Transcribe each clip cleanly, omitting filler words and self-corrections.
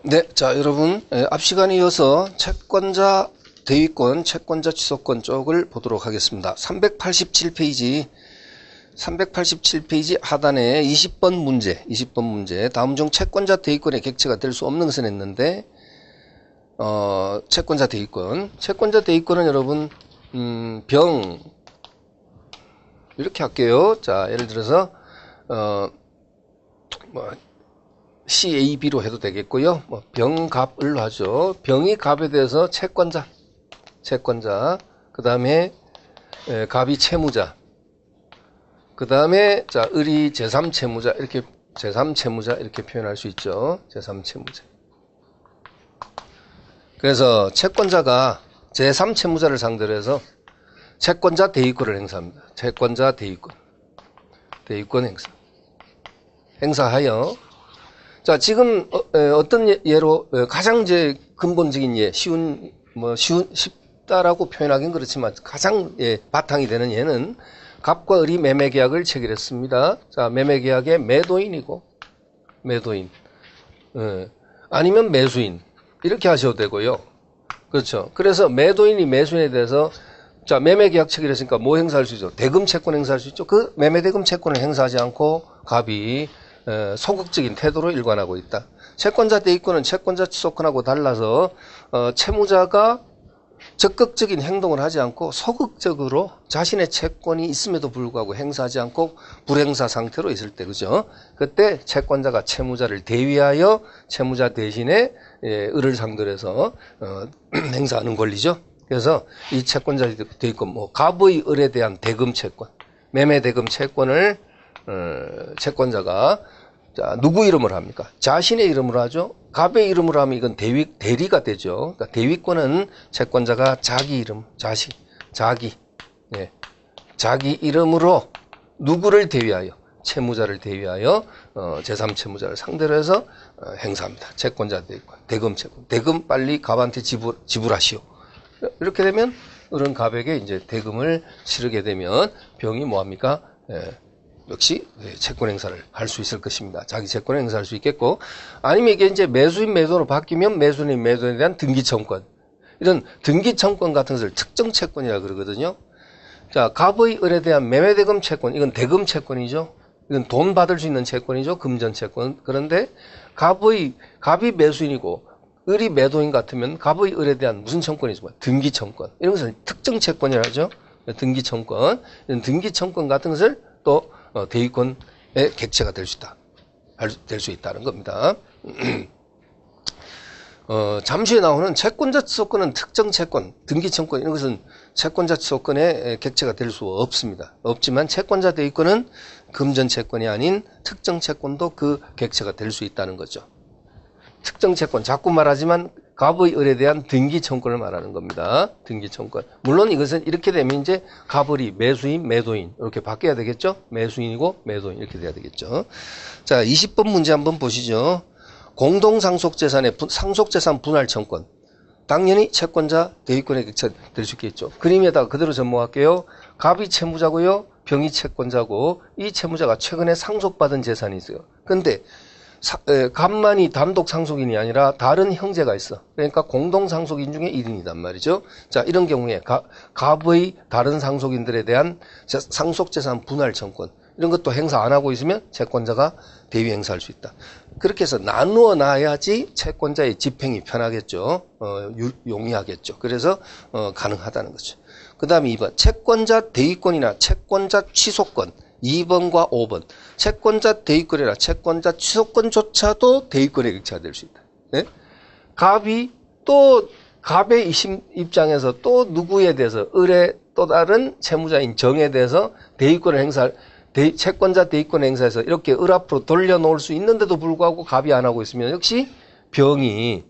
네, 자, 여러분, 앞 시간에 이어서 채권자 대위권, 채권자 취소권 쪽을 보도록 하겠습니다. 387페이지 하단에 20번 문제. 다음 중 채권자 대위권의 객체가 될 수 없는 것은 했는데, 채권자 대위권은 여러분, 이렇게 할게요. 자, 예를 들어서, CAB로 해도 되겠고요. 병갑을로 하죠. 병이 갑에 대해서 채권자. 그 다음에 갑이 채무자. 그 다음에 자 을이 제3채무자 이렇게 표현할 수 있죠. 제3채무자. 그래서 채권자가 제3채무자를 상대로 해서 채권자 대위권을 행사합니다. 채권자 대위권 행사하여. 자, 지금 어떤 예로 가장 이제 근본적인 예, 쉽다라고 표현하기는 그렇지만 가장 바탕이 되는 예는 갑과 을이 매매계약을 체결했습니다. 자, 매매계약의 매도인이고 아니면 매수인 이렇게 하셔도 되고요. 그렇죠. 그래서 매도인이 매수인에 대해서 자, 매매계약 체결했으니까 뭐 행사할 수 있죠? 대금채권 행사할 수 있죠. 그 매매대금채권을 행사하지 않고 갑이 소극적인 태도로 일관하고 있다. 채권자 대위권은 채권자 취소권하고 달라서 채무자가 적극적인 행동을 하지 않고 소극적으로 자신의 채권이 있음에도 불구하고 행사하지 않고 불행사 상태로 있을 때, 그죠? 그때 채권자가 채무자를 대위하여 채무자 대신에 을을 상대로 해서 행사하는 권리죠. 그래서 이 채권자 대위권, 갑의 을에 대한 대금채권, 매매대금채권을 채권자가 자, 누구 이름으로 합니까? 자신의 이름으로 하죠. 갑의 이름으로 하면 이건 대리가 되죠. 그러니까 대위권은 채권자가 자기 이름, 자기 이름으로 누구를 대위하여? 채무자를 대위하여 제3채무자를 상대로 해서 행사합니다. 채권자 대위권, 대금채권. 대금 빨리 갑한테 지불하시오. 이렇게 되면 을은 갑에게 이제 대금을 치르게 되면 병이 뭐합니까? 역시 채권 행사를 할 수 있을 것입니다. 자기 채권을 행사할 수 있겠고, 아니면 이게 이제 매수인 매도로 바뀌면 매수인 매도에 대한 등기청권, 이런 등기청권 같은 것을 특정채권이라 그러거든요. 자, 갑의 을에 대한 매매대금 채권, 이건 대금채권이죠. 이건 돈 받을 수 있는 채권이죠. 금전채권. 그런데 갑이 매수인이고 을이 매도인 같으면 갑의 을에 대한 무슨 청권이죠? 등기청권. 이런 것을 특정채권이라 하죠. 등기청권. 이런 등기청권 같은 것을 또 대위권의 객체가 될 수 있다는 겁니다. 잠시 후에 나오는 채권자 취소권은 특정 채권, 등기청권 이런 것은 채권자 취소권의 객체가 될 수 없습니다. 없지만 채권자 대위권은 금전 채권이 아닌 특정 채권도 그 객체가 될 수 있다는 거죠. 특정 채권, 자꾸 말하지만 갑의 을에 대한 등기청권을 말하는 겁니다. 등기청권. 물론 이것은 이렇게 되면 이제 갑을이 매수인, 매도인 이렇게 바뀌어야 되겠죠. 매수인이고 매도인 이렇게 돼야 되겠죠. 자, 20번 문제 한번 보시죠. 공동상속재산의 상속재산 분할청권. 당연히 채권자 대위권의 객체 될 수 있겠죠. 그림에다가 그대로 접목할게요. 갑이 채무자고요. 병이 채권자고 이 채무자가 최근에 상속받은 재산이 있어요. 근데 갑만이 단독 상속인이 아니라 다른 형제가 있어. 그러니까 공동 상속인 중에 1인이단 말이죠. 자, 이런 경우에 갑의 다른 상속인들에 대한 상속재산 분할 청권 이런 것도 행사 안 하고 있으면 채권자가 대위 행사할 수 있다. 그렇게 해서 나누어 놔야지 채권자의 집행이 편하겠죠. 용이하겠죠. 그래서 가능하다는 거죠. 그 다음에 2번 채권자 대위권이나 채권자 취소권 2번과 5번 채권자 대위권이나 채권자 취소권조차도 대위권의 객체가 될 수 있다. 네? 갑의 입장에서 또 누구에 대해서 을의 또 다른 채무자인 정에 대해서 대위권을 채권자 대위권 행사해서 이렇게 을 앞으로 돌려놓을 수 있는데도 불구하고 갑이 안 하고 있으면 역시 병이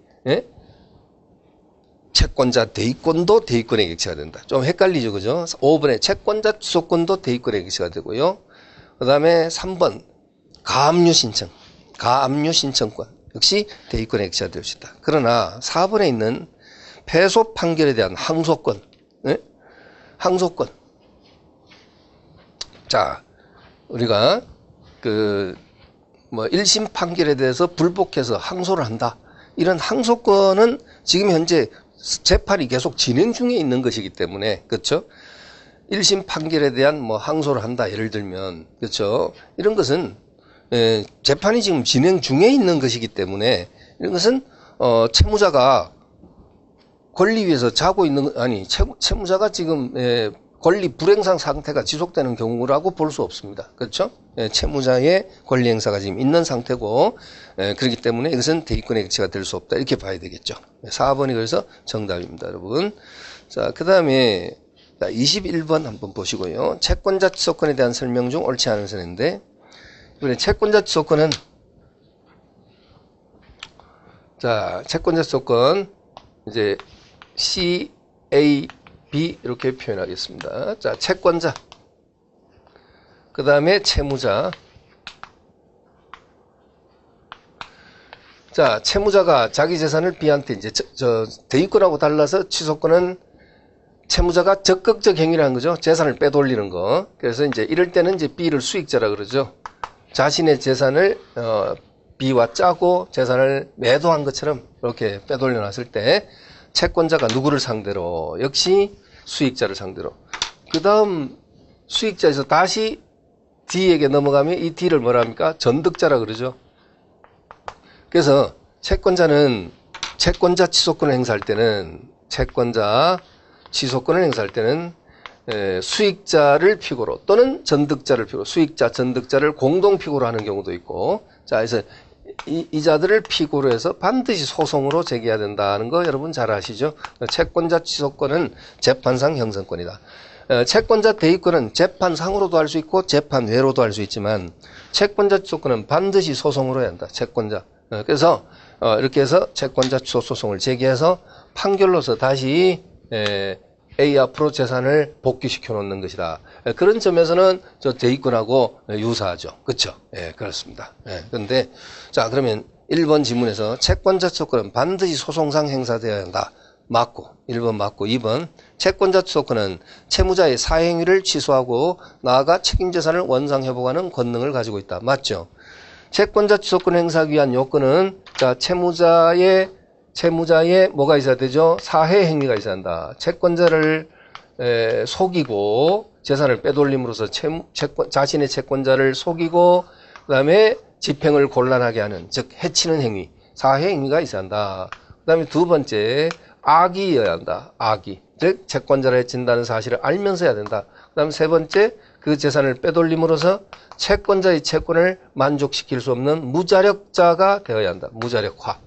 채권자 대위권도 대위권의 객체가 된다. 좀 헷갈리죠, 그죠? 5번에 채권자 취소권도 대위권의 객체가 되고요. 그 다음에 3번 가압류 신청권 역시 대위권의 객체가 될 수 있다. 그러나 4번에 있는 패소 판결에 대한 항소권, 항소권. 자, 우리가 1심 판결에 대해서 불복해서 항소를 한다. 이런 항소권은 지금 현재 재판이 계속 진행 중에 있는 것이기 때문에, 그렇죠? 1심 판결에 대한 뭐 항소를 한다, 예를 들면, 그렇죠? 이런 것은 재판이 지금 진행 중에 있는 것이기 때문에, 이런 것은 채무자가 권리 위에서 자고 있는, 아니, 채무자가 지금 권리 불행상 상태가 지속되는 경우라고 볼 수 없습니다. 그렇죠? 채무자의 권리 행사가 지금 있는 상태고, 그렇기 때문에 이것은 대위권의 객체가 될 수 없다, 이렇게 봐야 되겠죠. 4번이 그래서 정답입니다, 여러분. 자, 그 다음에 21번 한번 보시고요. 채권자 취소권에 대한 설명 중 옳지 않은 선인데, 이번에 채권자 취소권은, 자, 채권자 취소권 이제 C, A, B 이렇게 표현하겠습니다. 자, 채권자, 그 다음에 채무자. 자, 채무자가 자기 재산을 B한테 이제 대위권하고 달라서 취소권은 채무자가 적극적 행위를 한 거죠. 재산을 빼돌리는 거. 그래서 이제 이럴 때는 이제 B를 수익자라 그러죠. 자신의 재산을 B와 짜고 재산을 매도한 것처럼 이렇게 빼돌려 놨을 때 채권자가 누구를 상대로? 역시 수익자를 상대로. 그 다음 수익자에서 다시 D에게 넘어가면 이 D를 뭐라 합니까? 전득자라 그러죠. 그래서 채권자는 채권자 취소권을 행사할 때는 수익자를 피고로 또는 전득자를 피고로, 수익자, 전득자를 공동 피고로 하는 경우도 있고, 자, 그래서 이자들을 피고로 해서 반드시 소송으로 제기해야 된다는 거 여러분 잘 아시죠? 채권자 취소권은 재판상 형성권이다. 채권자 대위권은 재판상으로도 할 수 있고 재판 외로도 할 수 있지만 채권자 취소권은 반드시 소송으로 해야 한다. 채권자. 그래서 이렇게 해서 채권자 취소 소송을 제기해서 판결로서 다시 A 앞으로 재산을 복귀시켜 놓는 것이다. 그런 점에서는 저 대위권하고 유사하죠. 그렇죠? 예, 그렇습니다. 예, 그런데 자, 그러면 1번 지문에서 채권자 취소권은 반드시 소송상 행사되어야 한다. 맞고, 1번 맞고, 2번 채권자 취소권은 채무자의 사행위를 취소하고 나아가 책임재산을 원상회복하는 권능을 가지고 있다. 맞죠? 채권자 취소권 행사하기 위한 요건은 자, 채무자의 뭐가 있어야 되죠? 사해 행위가 있어야 한다. 채권자를 속이고 재산을 빼돌림으로써 자신의 채권자를 속이고 그 다음에 집행을 곤란하게 하는, 즉 해치는 행위, 사해 행위가 있어야 한다. 그 다음에 두 번째, 악의여야 한다. 악의, 즉 채권자를 해친다는 사실을 알면서 해야 된다. 그 다음 세 번째, 그 재산을 빼돌림으로써 채권자의 채권을 만족시킬 수 없는 무자력자가 되어야 한다. 무자력화.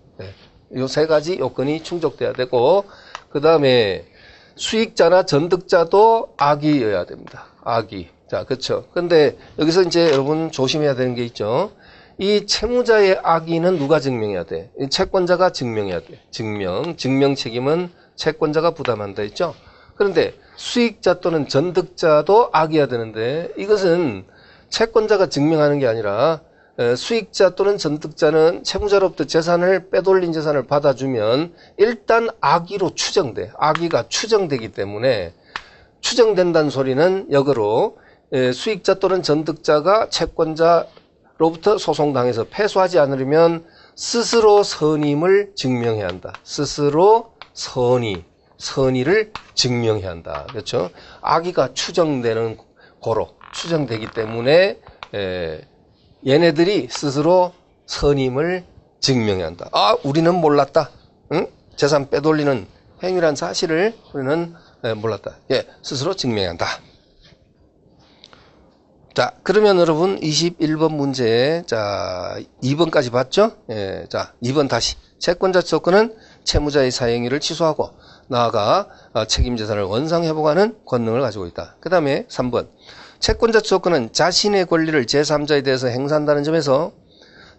요 세 가지 요건이 충족돼야 되고, 그 다음에 수익자나 전득자도 악의여야 됩니다. 악의. 자, 그렇죠. 근데 여기서 이제 여러분 조심해야 되는 게 있죠. 이 채무자의 악의는 누가 증명해야 돼? 이 채권자가 증명해야 돼. 증명 책임은 채권자가 부담한다 했죠. 그런데 수익자 또는 전득자도 악의해야 되는데 이것은 채권자가 증명하는 게 아니라 수익자 또는 전득자는 채무자로부터 재산을 빼돌린 재산을 받아주면 일단 악의로 추정돼. 악의가 추정되기 때문에 추정된다는 소리는 역으로 수익자 또는 전득자가 채권자로부터 소송당해서 패소하지 않으려면 스스로 선임을 증명해야 한다. 스스로 선의를 증명해야 한다. 그렇죠? 악의가 추정되는 고로 추정되기 때문에 얘네들이 스스로 선임을 증명해야 한다. 아, 우리는 몰랐다. 응? 재산 빼돌리는 행위란 사실을 우리는 몰랐다. 예, 스스로 증명해야 한다. 자, 그러면 여러분 21번 문제, 자 2번까지 봤죠? 예, 자 2번 다시. 채권자 취소권은 채무자의 사행위를 취소하고 나아가 책임재산을 원상회복하는 권능을 가지고 있다. 그 다음에 3번. 채권자 취소권은 자신의 권리를 제3자에 대해서 행사한다는 점에서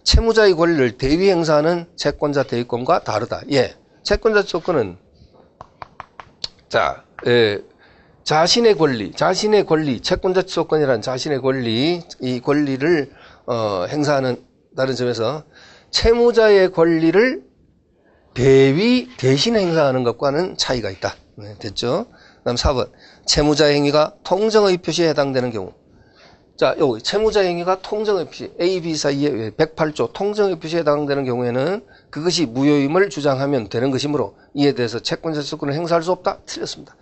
채무자의 권리를 대위 행사하는 채권자 대위권과 다르다. 예, 채권자 취소권은 자, 자신의 권리, 채권자 취소권이란 자신의 권리, 이 권리를 행사하는 다른 점에서 채무자의 권리를 대위 대신 행사하는 것과는 차이가 있다. 네, 됐죠? 그 다음 4번. 채무자의 행위가 통정의 표시에 해당되는 경우. 자, 요 채무자 행위가 통정의 표시 A, B 사이에 108조 통정의 표시에 해당되는 경우에는 그것이 무효임을 주장하면 되는 것이므로 이에 대해서 채권자 지속권을 행사할 수 없다. 틀렸습니다.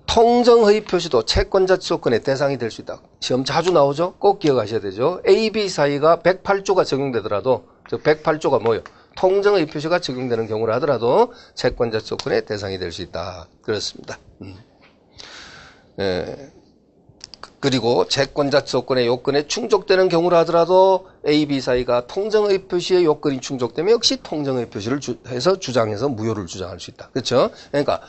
통정의 표시도 채권자 지속권의 대상이 될 수 있다. 시험 자주 나오죠? 꼭 기억하셔야 되죠. A, B 사이가 108조가 적용되더라도, 즉 108조가 뭐예요? 통정의 표시가 적용되는 경우라 하더라도 채권자 지속권의 대상이 될 수 있다. 그렇습니다. 그리고 채권자 지속권의 요건에 충족되는 경우라 하더라도 A, B 사이가 통정의 표시의 요건이 충족되면 역시 통정의 표시를 해서 주장해서 무효를 주장할 수 있다. 그렇죠? 그러니까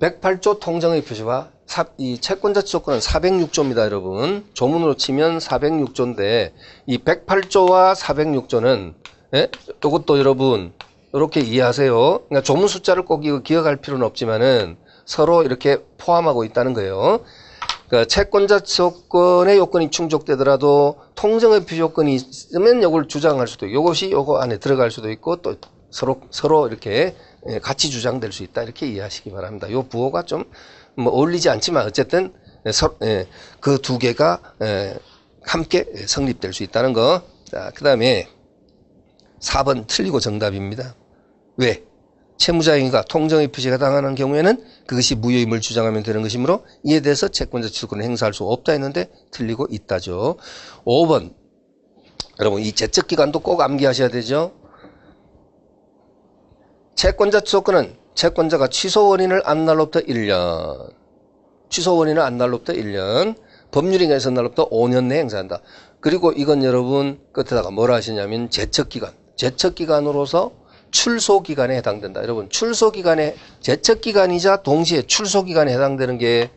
108조 통정의 표시와 이 채권자 지속권은 406조입니다, 여러분. 조문으로 치면 406조인데 이 108조와 406조는 이것도 여러분 이렇게 이해하세요. 그러니까 조문 숫자를 꼭 이거 기억할 필요는 없지만은 서로 이렇게 포함하고 있다는 거예요. 그러니까 채권자 지속권의 요건이 충족되더라도 통정의 표시 요건이 있으면 이걸 주장할 수도 있고 이것이 요거 안에 들어갈 수도 있고 또 서로 이렇게 같이 주장될 수 있다. 이렇게 이해하시기 바랍니다. 요 부호가 좀 뭐 어울리지 않지만 어쨌든 그 두 개가 함께 성립될 수 있다는 거. 자, 그 다음에 4번 틀리고 정답입니다. 왜? 채무자 행위가 통정의 표시가 해당하는 경우에는 그것이 무효임을 주장하면 되는 것이므로 이에 대해서 채권자 지속권을 행사할 수 없다 했는데 틀리고 있다죠. 5번. 여러분 이 제척기간도 꼭 암기하셔야 되죠. 채권자 지속권은 채권자가 취소 원인을 안 날로부터 1년, 취소 원인을 안 날로부터 1년, 법률인가에서 날로부터 5년 내에 행사한다. 그리고 이건 여러분 끝에다가 뭐라 하시냐면 제척기간, 제척기간으로서 출소기간에 해당된다. 여러분 출소기간에 제척기간이자 동시에 출소기간에 해당되는 게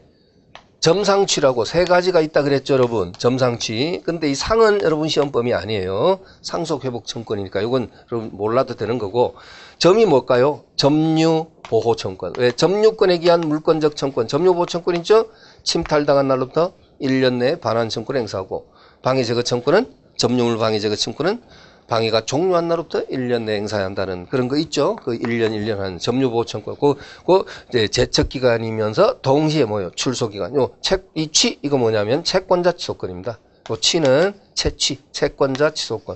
점상취라고 세 가지가 있다 그랬죠, 여러분. 점상취. 근데 이 상은 여러분 시험범위 아니에요. 상속회복청구니까 이건 여러분 몰라도 되는 거고. 점이 뭘까요? 점유보호청구. 왜? 점유권에 기한 물권적 청구. 점유보호청구는 있죠? 침탈당한 날로부터 1년 내에 반환청구를 행사하고, 방해제거청구는 점유물 방해제거청구는 방해가 종료한 날로부터 1년 내에 행사해야 한다는 그런 거 있죠? 그 1년 한 점유보호청구. 그 이제 제척기간이면서 동시에 뭐예요? 출소기간. 이거 뭐냐면 채권자 취소권입니다. 요 취는 채권자 취소권.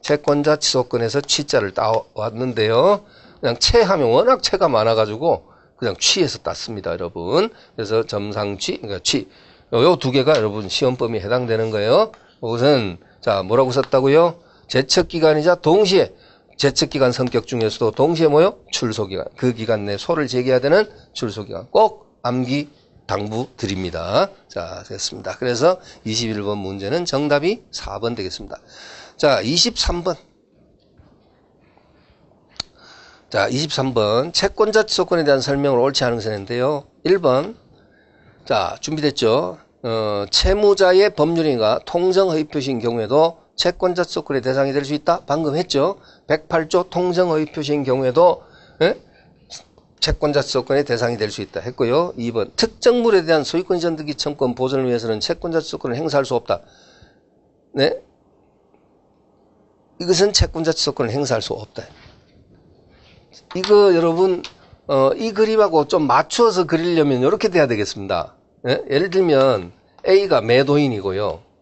채권자 취소권에서 취자를 따왔는데요. 그냥 채하면 워낙 채가 많아가지고 그냥 취에서 땄습니다, 여러분. 그래서 점상취, 그러니까 취. 요 두 개가 여러분 시험범위에 해당되는 거예요. 이것은 자 뭐라고 썼다고요? 제척기간이자 동시에 제척기간 성격 중에서도 동시에 뭐요? 출소기간. 그 기간 내에 소를 제기해야 되는 출소기간. 꼭 암기 당부 드립니다. 자, 됐습니다. 그래서 21번 문제는 정답이 4번 되겠습니다. 자, 23번. 자, 23번. 채권자 취소권에 대한 설명을 옳지 않은 것은 인데요. 1번. 자, 준비됐죠? 채무자의 법률인가 통정허위 표시인 경우에도 채권자 취소권의 대상이 될 수 있다. 방금 했죠. 108조 통정허위 표시인 경우에도 채권자 취소권의 대상이 될 수 있다 했고요. 2번 특정물에 대한 소유권 이전 등기 청구권 보전을 위해서는 채권자 취소권을 행사할 수 없다. 네, 이것은 채권자 취소권을 행사할 수 없다. 이거 여러분 이 그림하고 좀 맞추어서 그리려면 이렇게 돼야 되겠습니다. 네? 예를 들면 A가 매도인이고요.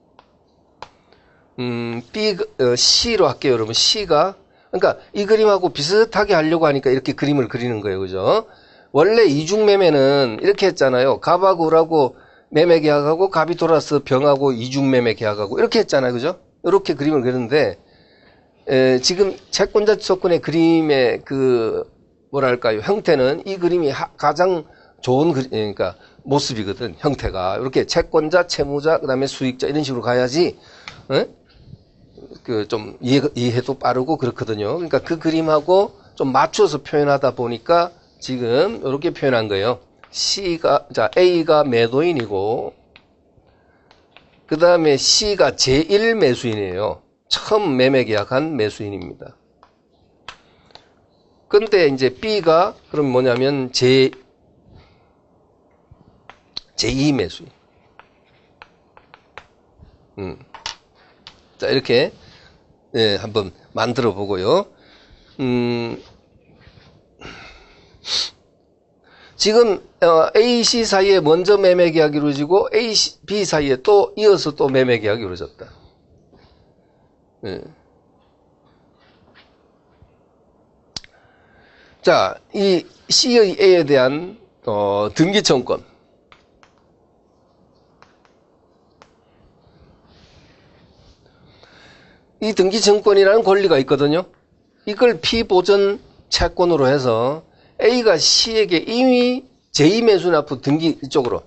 C로 할게요, 여러분. C가, 그러니까 이 그림하고 비슷하게 하려고 하니까 이렇게 그림을 그리는 거예요, 그죠? 원래 이중매매는 이렇게 했잖아요. 갑하고 을하고 매매 계약하고 갑이 돌아서 병하고 이중매매 계약하고 이렇게 했잖아요, 그죠? 이렇게 그림을 그렸는데, 지금 채권자 취소권의 그림의 뭐랄까요, 형태는 이 그림이 가장 좋은 그러니까 모습이거든, 형태가. 이렇게 채권자, 채무자, 그 다음에 수익자 이런 식으로 가야지, 좀 이해도 빠르고 그렇거든요. 그러니까 그 그림하고 좀 맞춰서 표현하다 보니까 지금 이렇게 표현한 거예요. A가 매도인이고, 그 다음에 C가 제1 매수인이에요. 처음 매매 계약한 매수인입니다. 근데 이제 B가 그럼 뭐냐면 제2 매수인. 자, 이렇게, 한번 만들어 지금 A, C 사이에 먼저 매매 계약이 이루어지고 A, B 사이에 또 이어서 또 매매 계약이 이루어졌다. 예. 자, 이 C의 A에 대한 등기청권. 이 등기청권이라는 권리가 있거든요. 이걸 피보전 채권으로 해서 A가 C에게 이미 제2매수납부 등기 이쪽으로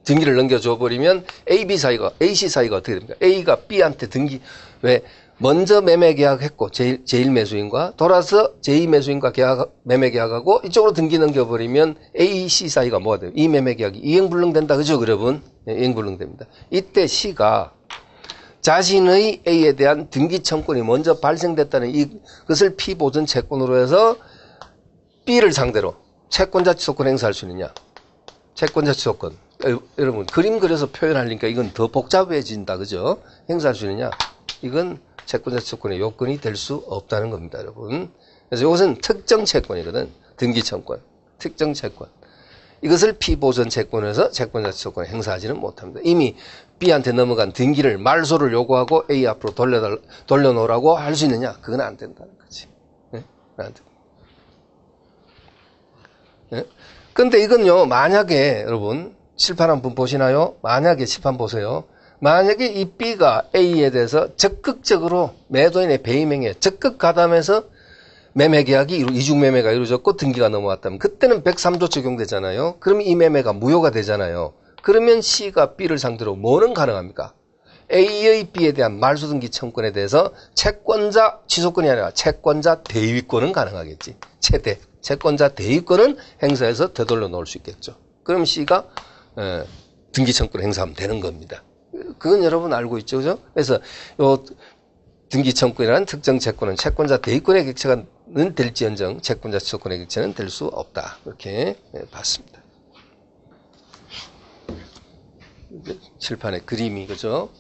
등기를 넘겨줘 버리면 AB 사이가, AC 사이가 어떻게 됩니까? A가 B한테 등기, 왜? 먼저 매매 계약했고, 제1매수인과 돌아서 제2매수인과 매매 계약하고 이쪽으로 등기 넘겨버리면 AC 사이가 뭐가 돼요? 이 매매 계약이 이행불능된다. 그죠, 여러분? 네, 이행불능됩니다. 이때 C가 자신의 A에 대한 등기청권이 먼저 발생됐다는 이것을 피보전 채권으로 해서 B를 상대로 채권자 취소권 행사할 수 있느냐? 채권자 취소권. 여러분, 그림 그려서 표현하니까 이건 더 복잡해진다. 그죠? 행사할 수 있느냐? 이건 채권자 취소권의 요건이 될 수 없다는 겁니다, 여러분. 그래서 이것은 특정 채권이거든. 등기청권. 특정 채권. 이것을 피보전 채권에서 채권자 취소권을 행사하지는 못합니다. 이미 B한테 넘어간 등기를 말소를 요구하고 A 앞으로 돌려놓으라고 할 수 있느냐? 그건 안 된다는 거지. 네? 안 된다. 네? 근데 이건요, 만약에 여러분 칠판 한번 보시나요? 만약에 칠판 보세요. 만약에 이 B가 A에 대해서 적극적으로 매도인의 배임행위에 적극 가담해서 매매 계약이 이중 매매가 이루어졌고 등기가 넘어왔다면 그때는 103조 적용되잖아요. 그럼 이 매매가 무효가 되잖아요. 그러면 C가 B를 상대로 뭐는 가능합니까? A의 B에 대한 말소 등기 청권에 대해서 채권자 취소권이 아니라 채권자 대위권은 가능하겠지. 채권자 대위권은 행사해서 되돌려 놓을 수 있겠죠. 그럼 C가 등기 청권 행사하면 되는 겁니다. 그건 여러분 알고 있죠, 그죠? 그래서 요 등기 청권이라는 특정 채권은 채권자 대위권의 객체는 될지언정 채권자 취소권의 객체는 될 수 없다. 이렇게 봤습니다. 칠판의 그림이 그죠?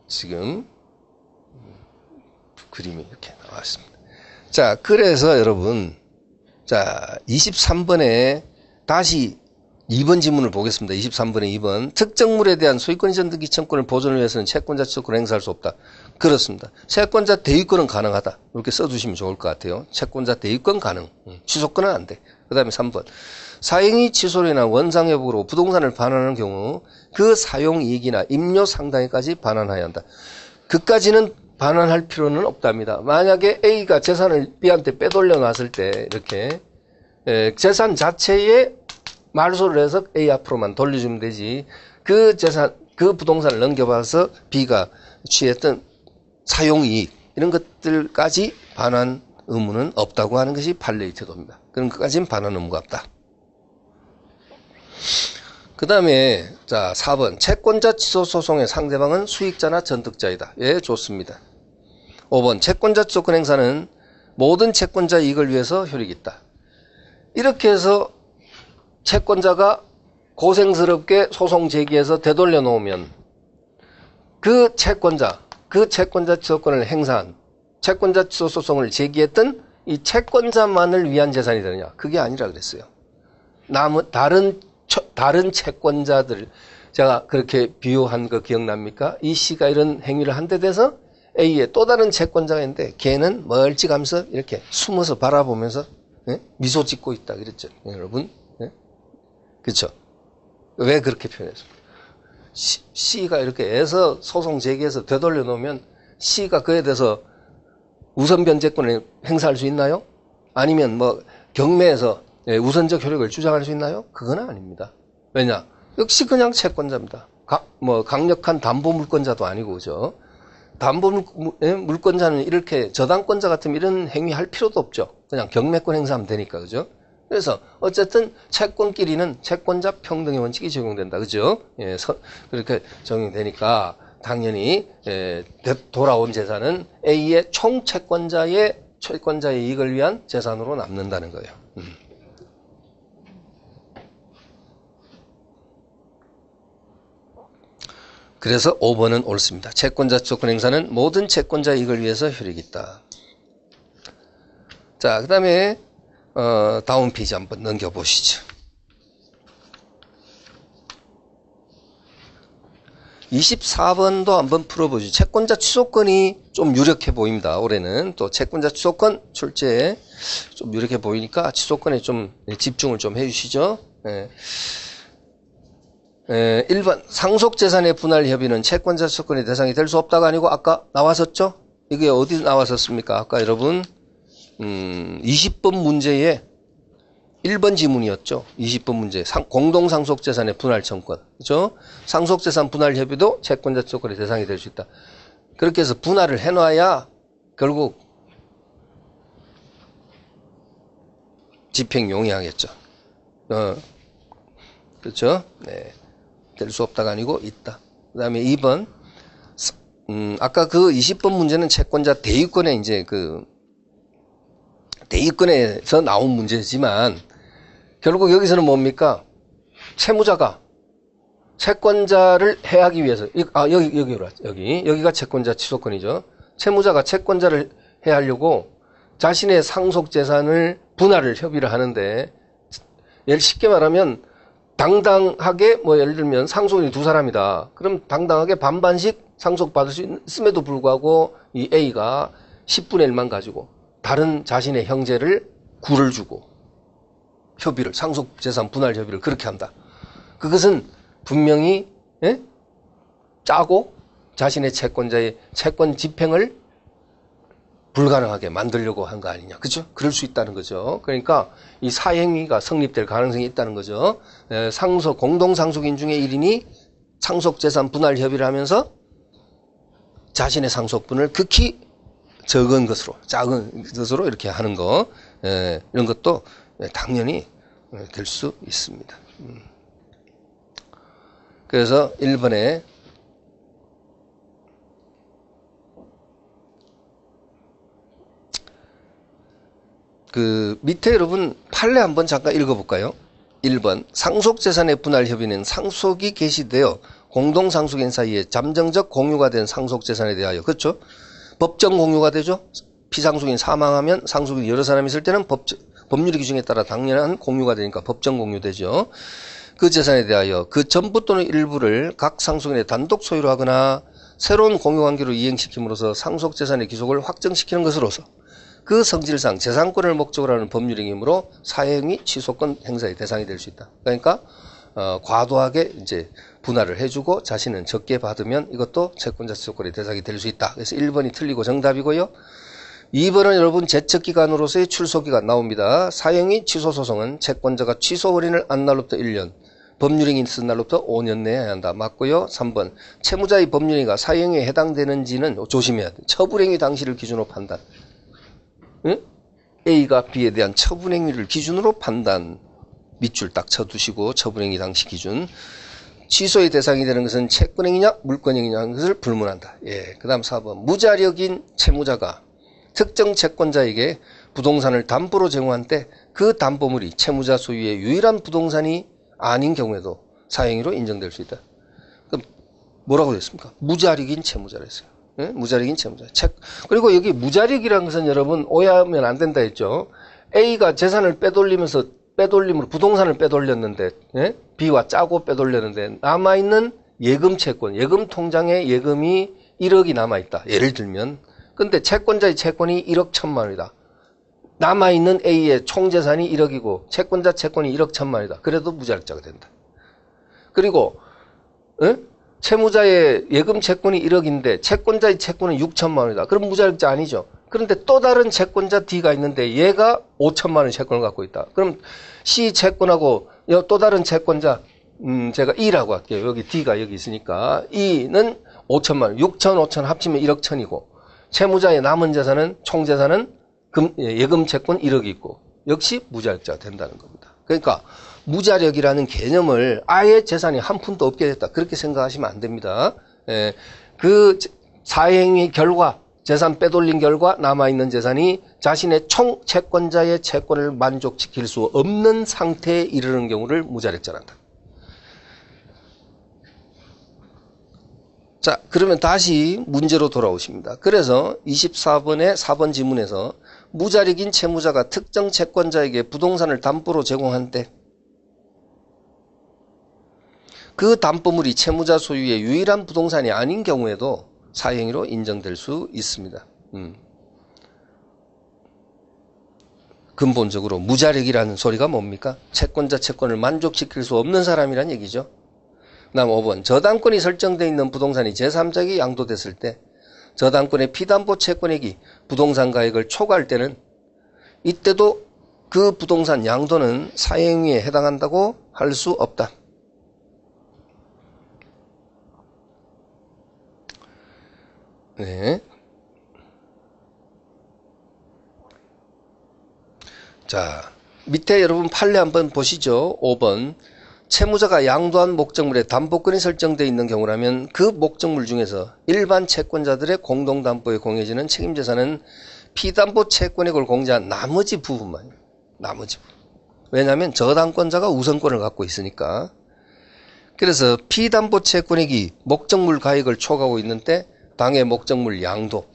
지금 그림이 이렇게 나왔습니다. 자, 그래서 여러분, 자 23번에 다시 2번 지문을 보겠습니다. 23번에 2번. 특정물에 대한 소유권 이전 등기 청권을 보존을 위해서는 채권자 취소권을 행사할 수 없다. 그렇습니다. 채권자 대위권은 가능하다. 이렇게 써두시면 좋을 것 같아요. 채권자 대위권 가능. 취소권은 안 돼. 그 다음에 3번. 사용이 취소료나 원상 회복으로 부동산을 반환하는 경우 그 사용이익이나 임료 상당액까지 반환해야 한다. 그까지는 반환할 필요는 없답니다. 만약에 A가 재산을 B한테 빼돌려 놨을 때 이렇게 재산 자체에 말소를 해서 A 앞으로만 돌려주면 되지. 그 재산, 그 부동산을 넘겨봐서 B가 취했던 사용이익 이런 것들까지 반환 의무는 없다고 하는 것이 판례의 태도입니다. 그럼 그까지는 반환 의무가 없다. 그 다음에 자 4번 채권자 취소 소송의 상대방은 수익자나 전득자이다. 예, 좋습니다. 5번 채권자 취소권 행사는 모든 채권자 이익을 위해서 효력이 있다. 이렇게 해서 채권자가 고생스럽게 소송 제기해서 되돌려 놓으면 그 채권자 취소권을 행사한 채권자 취소 소송을 제기했던 이 채권자만을 위한 재산이 되느냐? 그게 아니라 그랬어요. 다른 채권자들, 제가 그렇게 비유한 거 기억납니까? 이 C가 이런 행위를 한 데 대해서 A의 또 다른 채권자가 있는데 걔는 멀찌감서 이렇게 숨어서 바라보면서 미소 짓고 있다 그랬죠. 여러분. 그렇죠? 왜 그렇게 표현했습니까? C가 이렇게 애서 소송 제기해서 되돌려 놓으면 C가 그에 대해서 우선 변제권을 행사할 수 있나요? 아니면 뭐 경매에서 우선적 효력을 주장할 수 있나요? 그건 아닙니다. 왜냐? 역시 그냥 채권자입니다. 강력한 담보물권자도 아니고, 그죠? 담보물권자는 이렇게 저당권자 같으면 이런 행위 할 필요도 없죠. 그냥 경매권 행사하면 되니까, 그죠? 그래서 어쨌든 채권끼리는 채권자 평등의 원칙이 적용된다. 그죠? 예, 그렇게 적용되니까 당연히 돌아온 재산은 A의 총 채권자의 이익을 위한 재산으로 남는다는 거예요. 그래서 5번은 옳습니다. 채권자 취소권 행사는 모든 채권자 이익을 위해서 효력이 있다. 자, 그 다음에 다음 페이지 한번 넘겨보시죠. 24번도 한번 풀어보죠. 채권자 취소권이 좀 유력해 보입니다. 올해는 또 채권자 취소권 출제에 좀 유력해 보이니까 취소권에 좀 집중을 좀 해주시죠. 1번 상속재산의 분할 협의는 채권자 취소권의 대상이 될 수 없다가 아니고 아까 나왔었죠? 이게 어디 나왔었습니까? 아까 여러분 20번 문제에 1번 지문이었죠. 20번 문제. 공동상속재산의 분할 청권. 그죠? 상속재산 분할 협의도 채권자 취소권의 대상이 될 수 있다. 그렇게 해서 분할을 해놔야 결국 집행 용이하겠죠. 그렇죠? 네. 될 수 없다가 아니고 있다. 그 다음에 2번. 아까 그 20번 문제는 채권자 대유권에 이제 대유권에서 나온 문제지만 결국 여기서는 뭡니까? 채무자가 채권자를 해하기 위해서 여기가 채권자 취소권이죠. 채무자가 채권자를 해하려고 자신의 상속재산을 분할을 협의를 하는데 쉽게 말하면 당당하게 예를 들면 상속인이 두 사람이다. 그럼 당당하게 반반씩 상속받을 수 있음에도 불구하고 이 A가 10분의 1만 가지고 다른 자신의 형제를 구를 주고 협의를 상속재산 분할 협의를 그렇게 한다. 그것은 분명히 짜고 자신의 채권자의 채권 집행을 불가능하게 만들려고 한 거 아니냐. 그죠? 그럴 수 있다는 거죠. 그러니까 이 사행위가 성립될 가능성이 있다는 거죠. 공동상속인 중에 1인이 상속재산 분할 협의를 하면서 자신의 상속분을 극히 작은 것으로 이렇게 하는 거, 이런 것도 당연히 될 수 있습니다. 그래서 1번에 밑에 여러분 판례 한번 잠깐 읽어볼까요? 1번 상속재산의 분할 협의는 상속이 개시되어 공동상속인 사이에 잠정적 공유가 된 상속재산에 대하여 그렇죠? 법정 공유가 되죠? 피상속인 사망하면 상속인이 여러 사람이 있을 때는 법률의 규정에 따라 당연한 공유가 되니까 법정 공유되죠. 그 재산에 대하여 그 전부 또는 일부를 각 상속인의 단독 소유로 하거나 새로운 공유관계로 이행시킴으로써 상속재산의 기속을 확정시키는 것으로서 그 성질상 재산권을 목적으로 하는 법률행위이므로 사행위 취소권 행사의 대상이 될 수 있다. 그러니까 과도하게 이제 분할을 해주고 자신은 적게 받으면 이것도 채권자 취소권의 대상이 될 수 있다. 그래서 1번이 틀리고 정답이고요. 2번은 여러분 제척기간으로서의 출소기간 나옵니다. 사행위 취소소송은 채권자가 취소 원인을 안 날로부터 1년, 법률행위 쓴 날로부터 5년 내에 해야 한다. 맞고요. 3번 채무자의 법률행위가 사행위에 해당되는지는 조심해야 돼. 처분행위 당시를 기준으로 판단. A가 B에 대한 처분행위를 기준으로 판단. 밑줄 딱 쳐두시고 처분행위 당시 기준. 취소의 대상이 되는 것은 채권행위냐 물권행위냐 하는 것을 불문한다. 그 다음 4번 무자력인 채무자가 특정 채권자에게 부동산을 담보로 제공한 때 그 담보물이 채무자 소유의 유일한 부동산이 아닌 경우에도 사행위로 인정될 수 있다. 그럼 뭐라고 됐습니까? 무자력인 채무자라 했어요. 무자력인 채무자. 그리고 여기 무자력이라는 것은 여러분 오해하면 안 된다 했죠. A가 재산을 빼돌림으로 부동산을 빼돌렸는데 B와 짜고 빼돌렸는데 남아있는 예금 채권, 예금 통장에 예금이 1억이 남아있다. 예를 들면 근데 채권자의 채권이 1억 1천만 원이다. 남아있는 A의 총재산이 1억이고 채권자 채권이 1억 1천만 원이다. 그래도 무자력자가 된다. 그리고 채무자의 예금 채권이 1억인데 채권자의 채권은 6천만 원이다. 그럼 무자력자 아니죠. 그런데 또 다른 채권자 D가 있는데 얘가 5천만 원의 채권을 갖고 있다. 그럼 C 채권하고 또 다른 채권자 제가 E라고 할게요. 여기 D가 여기 있으니까 E는 5천만 원, 6천, 5천 합치면 1억 천이고 채무자의 남은 재산은 총재산은 예금 채권 1억이 있고 역시 무자력자가 된다는 겁니다. 그러니까 무자력이라는 개념을 아예 재산이 한 푼도 없게 됐다. 그렇게 생각하시면 안 됩니다. 그 사행위 결과 재산 빼돌린 결과 남아있는 재산이 자신의 총 채권자의 채권을 만족시킬 수 없는 상태에 이르는 경우를 무자력자란다. 자, 그러면 다시 문제로 돌아오십니다. 그래서 24번의 4번 지문에서 무자력인 채무자가 특정 채권자에게 부동산을 담보로 제공한 때 그 담보물이 채무자 소유의 유일한 부동산이 아닌 경우에도 사행위로 인정될 수 있습니다. 근본적으로 무자력이라는 소리가 뭡니까? 채권자 채권을 만족시킬 수 없는 사람이란 얘기죠. 다음 5번 저당권이 설정되어 있는 부동산이 제3자에게 양도됐을 때 저당권의 피담보 채권액이 부동산 가액을 초과할 때는 이때도 그 부동산 양도는 사행위에 해당한다고 할 수 없다. 네. 자, 밑에 여러분 판례 한번 보시죠. 5번. 채무자가 양도한 목적물에 담보권이 설정되어 있는 경우라면 그 목적물 중에서 일반 채권자들의 공동담보에 공여지는 책임재산은 피담보 채권액을 공제한 나머지 부분만. 나머지 부분. 왜냐하면 저당권자가 우선권을 갖고 있으니까. 그래서 피담보 채권액이 목적물 가액을 초과하고 있는 때 당해 목적물 양도는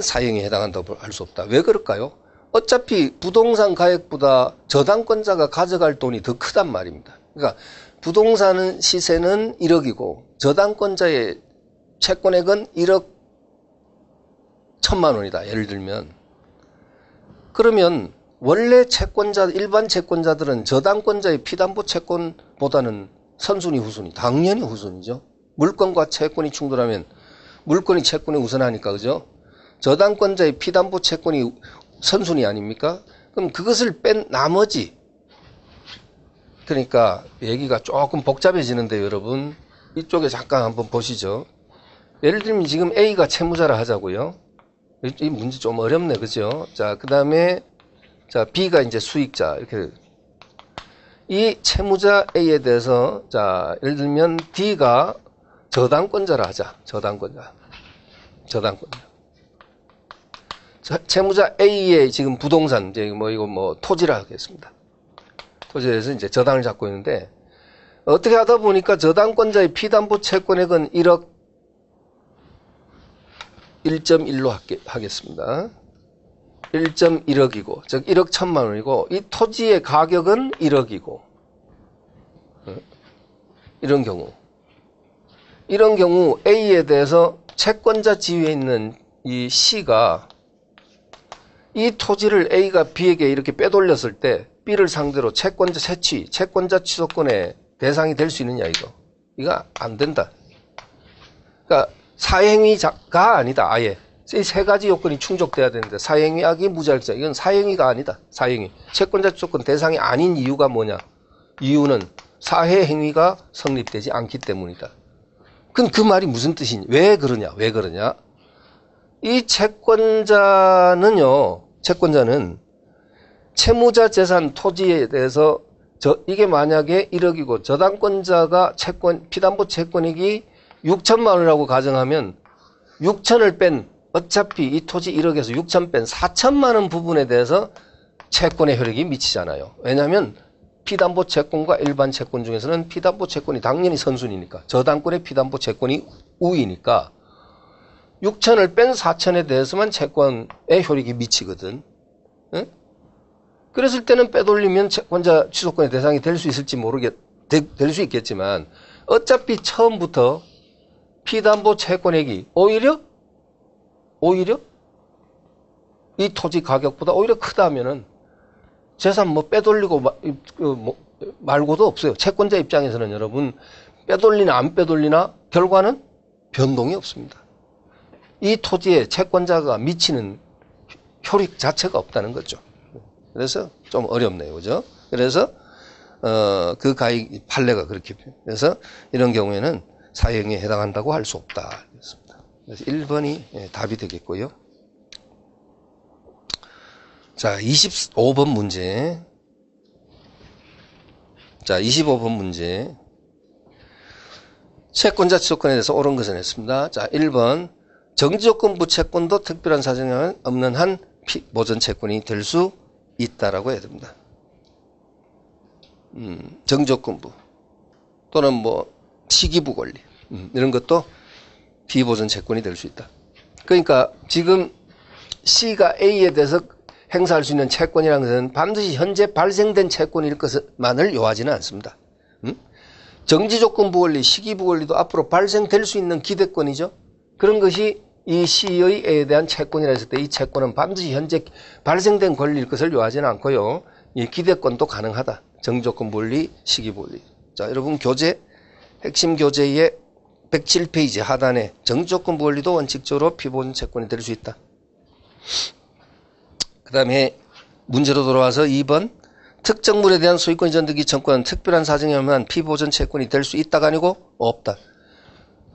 사형에 해당한다고 할 수 없다. 왜 그럴까요? 어차피 부동산 가액보다 저당권자가 가져갈 돈이 더 크단 말입니다. 그러니까 부동산 시세는 1억이고 저당권자의 채권액은 1억 1천만 원이다. 예를 들면. 그러면 원래 채권자, 일반 채권자들은 저당권자의 피담보 채권보다는 선순위 후순위, 당연히 후순위죠. 물권과 채권이 충돌하면 물권이 채권에 우선하니까, 그죠? 저당권자의 피담보 채권이 선순위 아닙니까? 그럼 그것을 뺀 나머지, 그러니까 얘기가 조금 복잡해지는데요, 여러분. 이쪽에 잠깐 한번 보시죠. 예를 들면 지금 A가 채무자라 하자고요. 이 문제 좀 어렵네, 그죠? 자, 그 다음에 자, B가 이제 수익자, 이렇게. 이 채무자 A에 대해서, 자, 예를 들면 D가 저당권자라 하자. 저당권자. 채무자 A의 지금 부동산, 이제 이거 토지라 하겠습니다. 토지에서 이제 저당을 잡고 있는데, 어떻게 하다 보니까 저당권자의 피담보 채권액은 1억 1.1로 하겠습니다. 1.1억이고, 즉 1억 1천만 원이고, 이 토지의 가격은 1억이고, 이런 경우 A에 대해서 채권자 지위에 있는 이 C가 이 토지를 A가 B에게 이렇게 빼돌렸을 때 B를 상대로 채권자 채취, 채권자 취소권의 대상이 될 수 있느냐, 이거. 이거 안 된다. 그러니까 사행위가 아니다, 아예. 이 세 가지 요건이 충족돼야 되는데 사행위, 악의, 무자력자, 이건 사행위가 아니다. 사행위. 채권자 취소권 대상이 아닌 이유가 뭐냐? 이유는 사회 행위가 성립되지 않기 때문이다. 그럼 그 말이 무슨 뜻이냐? 왜 그러냐? 이 채권자는 채무자 재산 토지에 대해서 이게 만약에 1억이고 저당권자가 피담보 채권액이 6천만 원이라고 가정하면 6천을 뺀 어차피 이 토지 1억에서 6천 뺀 4천만 원 부분에 대해서 채권의 효력이 미치잖아요. 왜냐하면 피담보 채권과 일반 채권 중에서는 피담보 채권이 당연히 선순위니까 저당권의 피담보 채권이 우위니까 6천을 뺀 4천에 대해서만 채권의 효력이 미치거든. 응? 그랬을 때는 빼돌리면 채권자 취소권의 대상이 될 수 있을지 될 수 있겠지만 어차피 처음부터 피담보 채권액이 오히려 이 토지 가격보다 오히려 크다면은 재산 빼돌리고 말고도 없어요. 채권자 입장에서는 여러분 빼돌리나 안 빼돌리나 결과는 변동이 없습니다. 이 토지에 채권자가 미치는 효력 자체가 없다는 거죠. 그래서 좀 어렵네요, 그죠? 그래서 그 가액 판례가 그렇게 그래서 이런 경우에는 사형에 해당한다고 할 수 없다. 그래서 1번이 답이 되겠고요. 자, 25번 문제. 자, 25번 문제. 채권자 취소권에 대해서 옳은 것은 했습니다. 자, 1번. 정지조건부 채권도 특별한 사정이 없는 한 보전 채권이 될 수 있다라고 해야 됩니다. 정지조건부 또는 시기부 권리 이런 것도 비보전 채권이 될 수 있다. 그러니까 지금 C가 A에 대해서 행사할 수 있는 채권이라는 것은 반드시 현재 발생된 채권일 것만을 요하지는 않습니다. 정지조건부 권리, 시기부 권리도 앞으로 발생될 수 있는 기대권이죠. 그런 것이 이 C의 A에 대한 채권이라 했을 때 이 채권은 반드시 현재 발생된 권리일 것을 요하지는 않고요. 이 기대권도 가능하다. 정지조건부 권리, 시기부 권리. 자, 여러분 교재, 핵심 교재의 107페이지 하단에 정지조건부 권리도 원칙적으로 피보존 채권이 될 수 있다. 그 다음에 문제로 돌아와서 2번 특정물에 대한 소유권 이전 등기 청구는 특별한 사정에 의한 피보존 채권이 될 수 있다가 아니고 없다.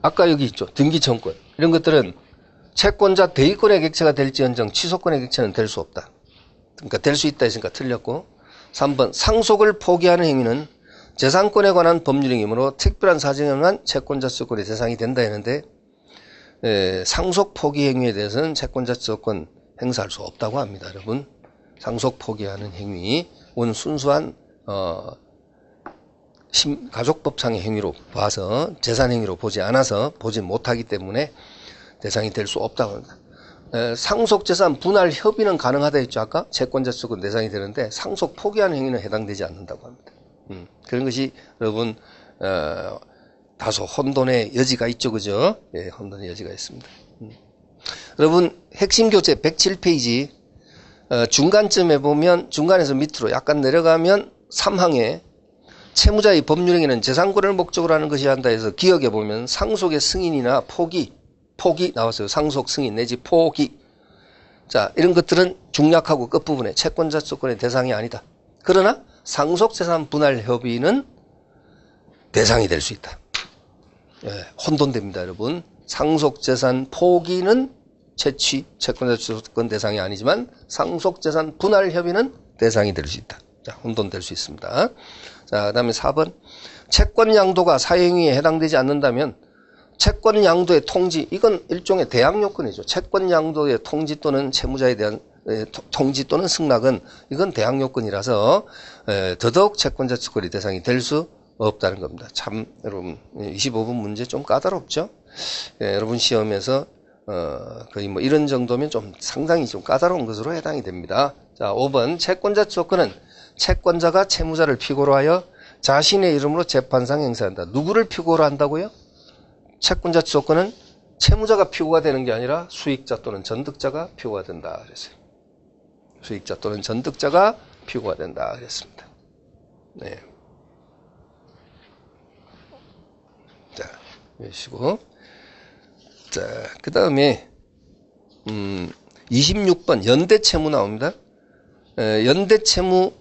아까 여기 있죠. 등기 청구권. 이런 것들은 채권자 대위권의 객체가 될지언정 취소권의 객체는 될 수 없다. 그러니까 될 수 있다 했으니까 틀렸고 3번 상속을 포기하는 행위는 재산권에 관한 법률행위이므로 특별한 사정에 의한 채권자 취소권의 대상이 된다 했는데 상속 포기 행위에 대해서는 채권자 취소권 행사할 수 없다고 합니다. 여러분 상속 포기하는 행위는 순수한 가족법상의 행위로 봐서 재산행위로 보지 못하기 때문에 대상이 될 수 없다고 합니다. 상속재산 분할 협의는 가능하다 했죠. 아까 채권자 취소권 대상이 되는데 상속 포기하는 행위는 해당되지 않는다고 합니다. 그런 것이 여러분 다소 혼돈의 여지가 있죠. 그죠? 예, 혼돈의 여지가 있습니다. 여러분 핵심 교재 107페이지 중간쯤에 보면 중간에서 밑으로 약간 내려가면 3항에 채무자의 법률행위는 재산권을 목적으로 하는 것이 한다 해서 기억해 보면 상속의 승인이나 포기 나왔어요. 상속 승인 내지 포기. 자, 이런 것들은 중략하고 끝부분에 채권자 취소권의 대상이 아니다. 그러나 상속재산 분할 협의는 대상이 될 수 있다. 예, 혼돈됩니다, 여러분. 상속재산 포기는 채권자 취소권 대상이 아니지만 상속재산 분할 협의는 대상이 될 수 있다. 자, 혼돈될 수 있습니다. 자, 그 다음에 4번. 채권 양도가 사행위에 해당되지 않는다면 채권 양도의 통지, 이건 일종의 대항 요건이죠. 채권 양도의 통지 또는 채무자에 대한 통지 또는 승낙은 이건 대항 요건이라서 더더욱 채권자 취소권의 대상이 될 수 없다는 겁니다. 참 여러분 25번 문제 좀 까다롭죠. 여러분 시험에서 거의 뭐 이런 정도면 좀 상당히 좀 까다로운 것으로 해당이 됩니다. 자, 5번 채권자 취소권은 채권자가 채무자를 피고로 하여 자신의 이름으로 재판상 행사한다. 누구를 피고로 한다고요? 채권자 취소권은 채무자가 피고가 되는 게 아니라 수익자 또는 전득자가 피고가 된다 그랬어요. 수익자 또는 전득자가 피고가 된다 그랬습니다. 네. 자, 이러시고. 자, 그 다음에 26번 연대채무 나옵니다. 연대채무.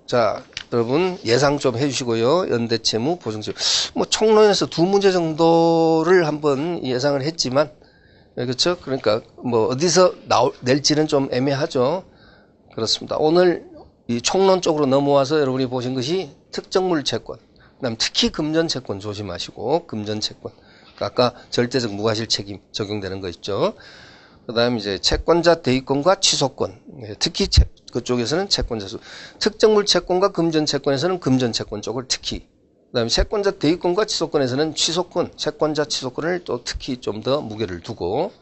자, 여러분 예상 좀 해주시고요. 연대채무, 보증채무. 뭐 총론에서 두 문제 정도를 한번 예상을 했지만, 그렇죠? 그러니까 뭐 어디서 낼지는 좀 애매하죠. 그렇습니다. 오늘 이 총론 쪽으로 넘어와서 여러분이 보신 것이 특정물 채권, 그다음 특히 금전 채권 조심하시고 금전 채권. 아까 절대적 무과실 책임 적용되는 거 있죠. 그다음 이제 채권자 대위권과 취소권. 특히 그쪽에서는 채권자 특정물 채권과 금전 채권에서는 금전 채권 쪽을 특히. 그다음에 채권자 대위권과 취소권에서는 취소권, 채권자 취소권을 또 특히 좀 더 무게를 두고.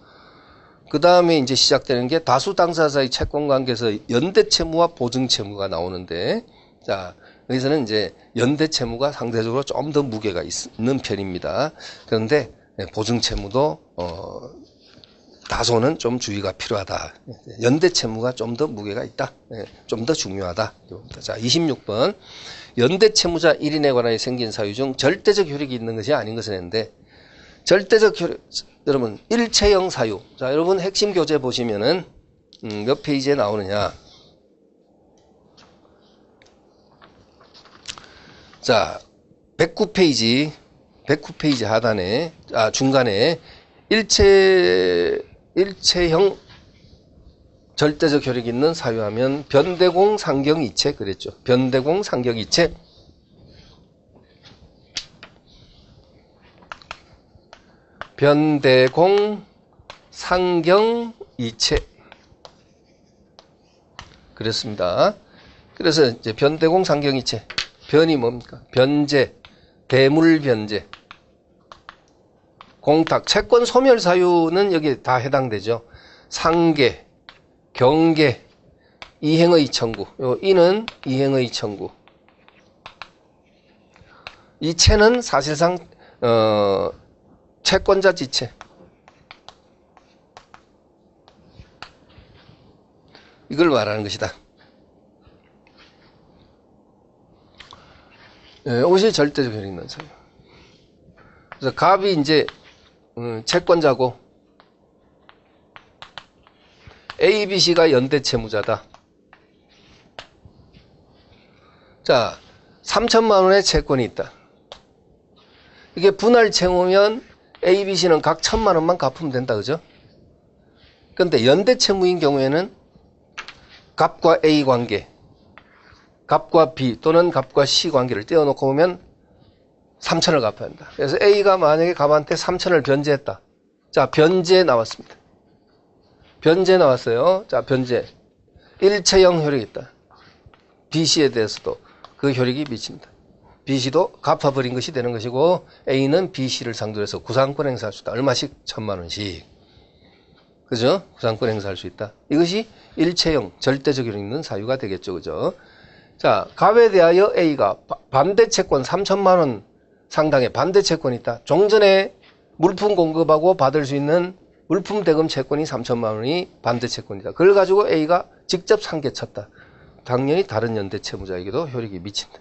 그다음에 이제 시작되는 게 다수 당사자 사이 채권 관계에서 연대 채무와 보증 채무가 나오는데, 자, 여기서는 이제 연대 채무가 상대적으로 좀 더 무게가 있는 편입니다. 그런데 보증 채무도 다소는 좀 주의가 필요하다. 연대 채무가 좀 더 무게가 있다. 좀 더 중요하다. 자, 26번. 연대 채무자 1인에 관하여 생긴 사유 중 절대적 효력이 있는 것이 아닌 것을 했는데, 절대적 효력, 여러분, 일체형 사유. 자, 여러분 핵심 교재 보시면은, 몇 페이지에 나오느냐. 자, 109페이지 하단에, 중간에, 일체형 절대적 효력이 있는 사유하면 변대공 상경이체 그랬죠. 변대공 상경이체. 변대공 상경이체. 그렇습니다. 그래서 이제 변대공 상경이체. 변이 뭡니까? 변제, 대물 변제. 공탁, 채권 소멸 사유는 여기에 다 해당되죠. 상계, 경계, 이행의 청구. 요 이는 이행의 청구. 이 채는 사실상 채권자 지체. 이걸 말하는 것이다. 이것이 절대적 효력이 있는 사유. 그래서 갑이 이제 채권자고 A, B, C가 연대 채무자다. 자, 3천만 원의 채권이 있다. 이게 분할 채무면 A, B, C는 각 1,000만 원만 갚으면 된다. 그죠? 그런데 연대 채무인 경우에는 갑과 A 관계, 갑과 B 또는 갑과 C 관계를 떼어놓고 보면 3천을 갚아야 한다. 그래서 A가 만약에 갑한테 3천을 변제했다. 자, 변제 나왔습니다. 변제 나왔어요. 자, 변제. 일체형 효력이 있다. BC에 대해서도 그 효력이 미칩니다. BC도 갚아버린 것이 되는 것이고 A는 BC를 상대로 해서 구상권 행사할 수 있다. 얼마씩? 1,000만 원씩. 그죠? 구상권 행사할 수 있다. 이것이 일체형, 절대적 효력이 있는 사유가 되겠죠. 그죠? 자, 갑에 대하여 A가 반대 채권 3천만 원 상당의 반대 채권이 있다. 종전에 물품 공급하고 받을 수 있는 물품 대금 채권이 3천만 원이 반대 채권이다. 그걸 가지고 A가 직접 상계 쳤다. 당연히 다른 연대 채무자에게도 효력이 미친다.